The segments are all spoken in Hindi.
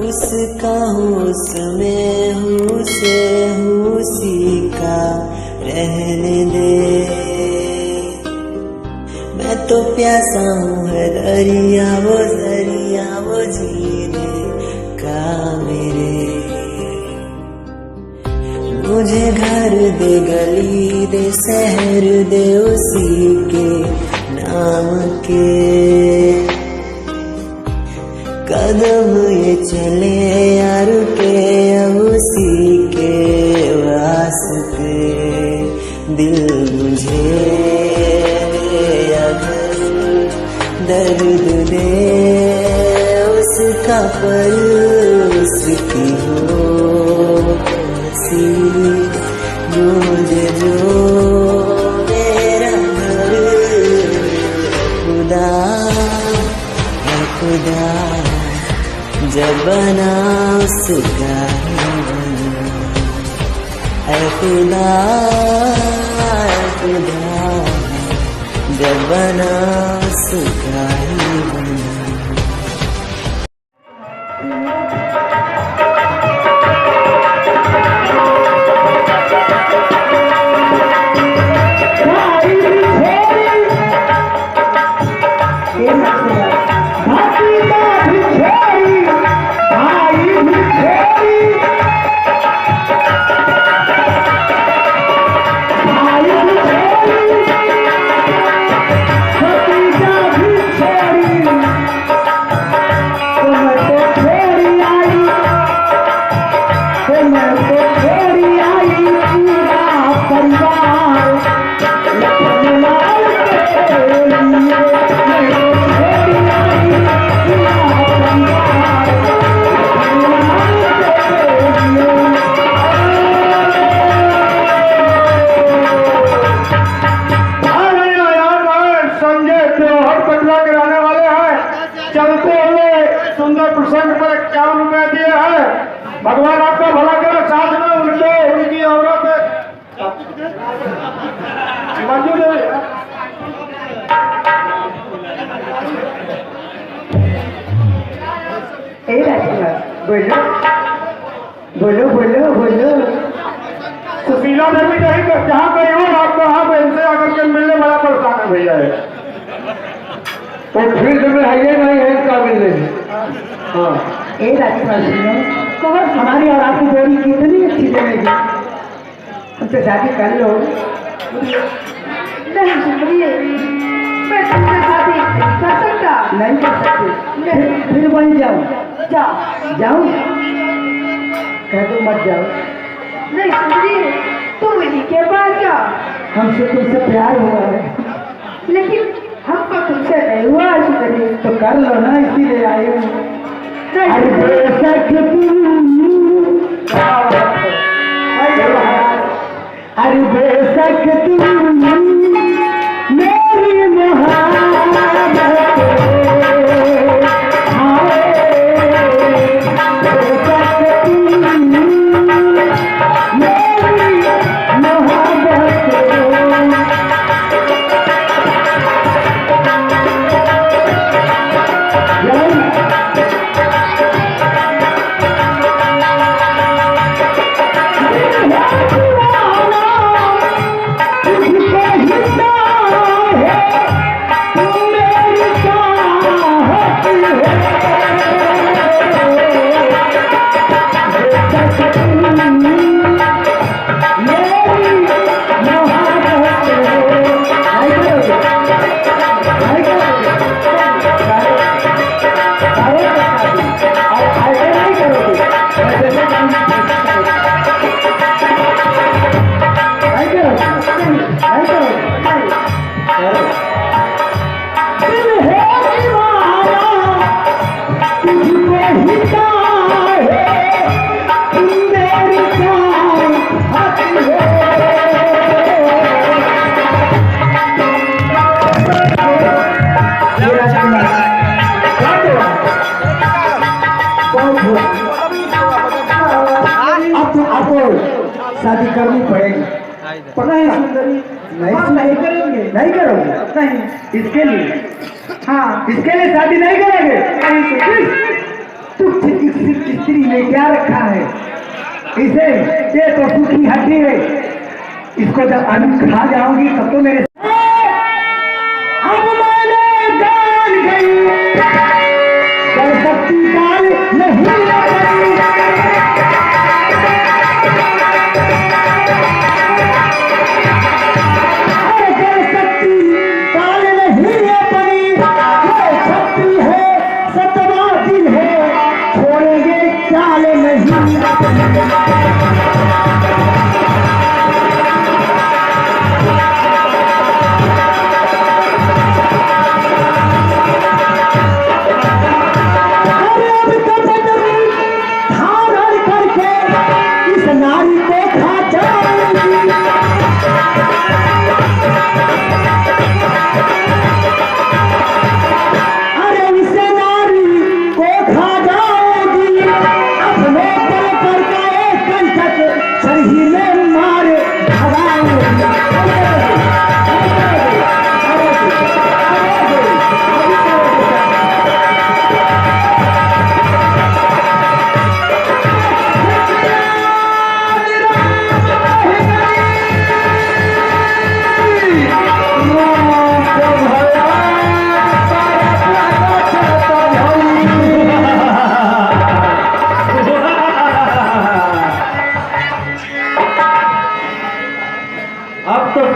उसका होश में हूँ से उसी का रहने दे। मैं तो प्यासा हूँ है दरिया वो जीने का मेरे। मुझे घर दे गली दे शहर दे उसी के नाम के। कदम ये चले यार के अब उसी के वास्ते। दिल मुझे दे अगर दर्द दे उसका पर उसकी हो सी। मुझे जो मेरा घर खुदा है खुदा जब बना उसका है खुदा जब बना उसका ही बना। भगवान आपका भला करे। साथ में उनके उनकी औरत मंजू देवी बोलो बोलो बोलो बोलो। सुशीला देवी कहीं जहाँ गई हो आप कहाँ पे इनसे आकर के मिलने बड़ा परेशान है भैया है। तो फील्ड में है नहीं है इसका मिलने। हाँ हमारी और आपकी जोड़ी कितनी अच्छी बनेगी। हमसे शादी कर लो। नहीं सुनिए, मैं तुमसे शादी कर सकता नहीं कर सकते। फिर वहीं जाओ जाओ कह दो मत जाओ। नहीं सुनिए, तुम इन्हीं के पास जाओ। हमसे तुमसे प्यार हुआ है लेकिन हमको तुमसे नहीं हुआ। सुनिए तो कर लो ना, इसीलिए आए हो। अरे बेशक तुम मेरी मोहब्बत शादी करनी पड़ेगी। पता है सुंदरी? नहीं करेंगे। नहीं करोगे? नहीं। इसके लिए? हाँ, इसके लिए शादी नहीं करेंगे। तुच्छ स्त्री ने क्या रखा है इसे? ये तो सूखी हड्डी है, इसको जब अभी खा जाऊंगी तब तो मेरे अब मैंने जान गई शक्ति काल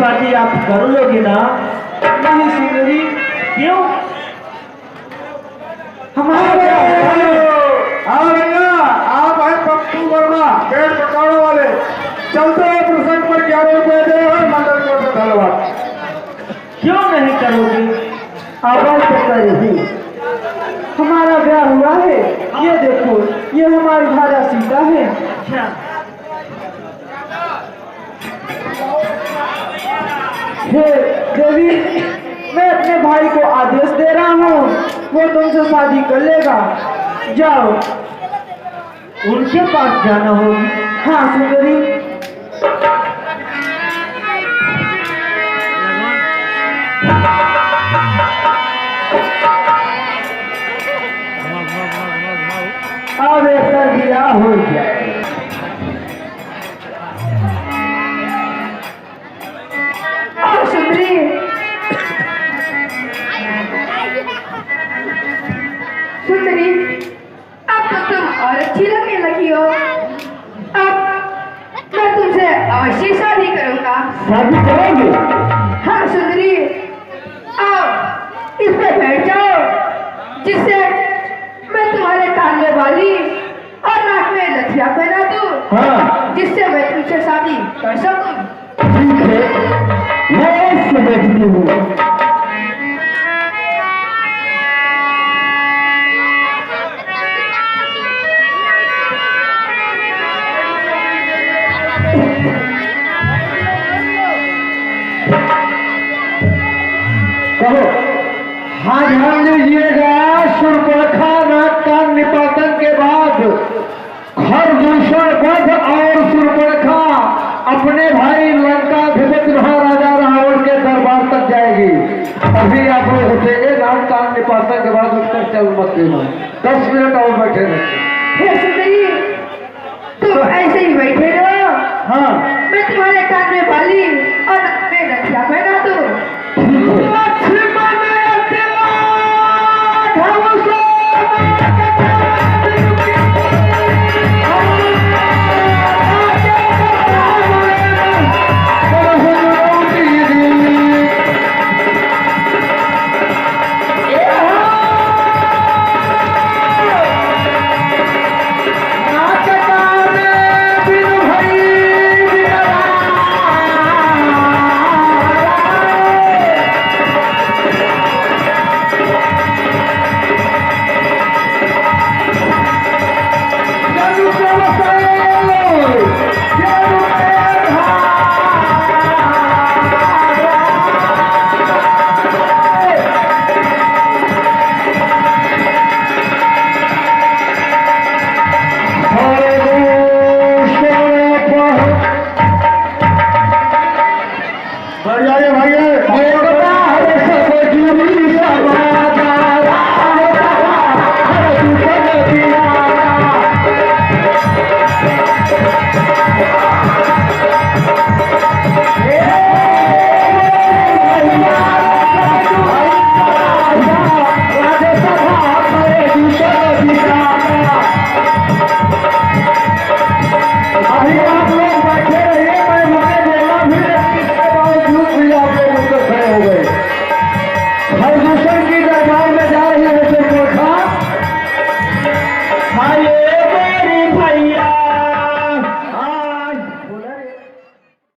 नहीं आप कर लोगे ना? नहीं सुंदरी, क्यों? हमारे आप है पप्पू वर्मा, पेड़ पकड़ने वाले। चलते हैं प्रसंग पर 11 रुपए दे और मंडल कोट से धन्यवाद। क्यों नहीं करोगे? आवाज तो करेगी। हमारा ब्याह हुआ है, ये देखो, ये हमारी भाजा सीता है। अच्छा, हे देवी, मैं अपने भाई को आदेश दे रहा हूँ, वो तुमसे शादी कर लेगा। जाओ। उनके पास जाना होगी। हाँ सुंदरी। अब एक ब्याह हो गया। सुंदरी, सुंदरी, अब तो तुम और अच्छी लगने लगी हो। अब मैं तुमसे अवश्य शादी करूंगा। शादी करेंगे? हाँ सुंदरी, आओ इस पे बैठ जाओ, जिससे मैं तुम्हारे कान में बाली और नाक में लठिया पहना दूं। हाँ। जिससे मैं तुमसे शादी कर सकूं। ठीक है, मैं इससे बैठती हूँ। कहो। हाँ ध्यान दीजिएगा, सुर्पणखा नाक कान निपातन के बाद खरदूषण वध और सुर्पणखा अपने भाई लंकाधिपति महाराजा रावण के दरबार तक जाएगी। अभी आप लोग उठेंगे, नाक कान निपातन के बाद उठकर चल मत देना। 10 मिनट और बैठे रहते।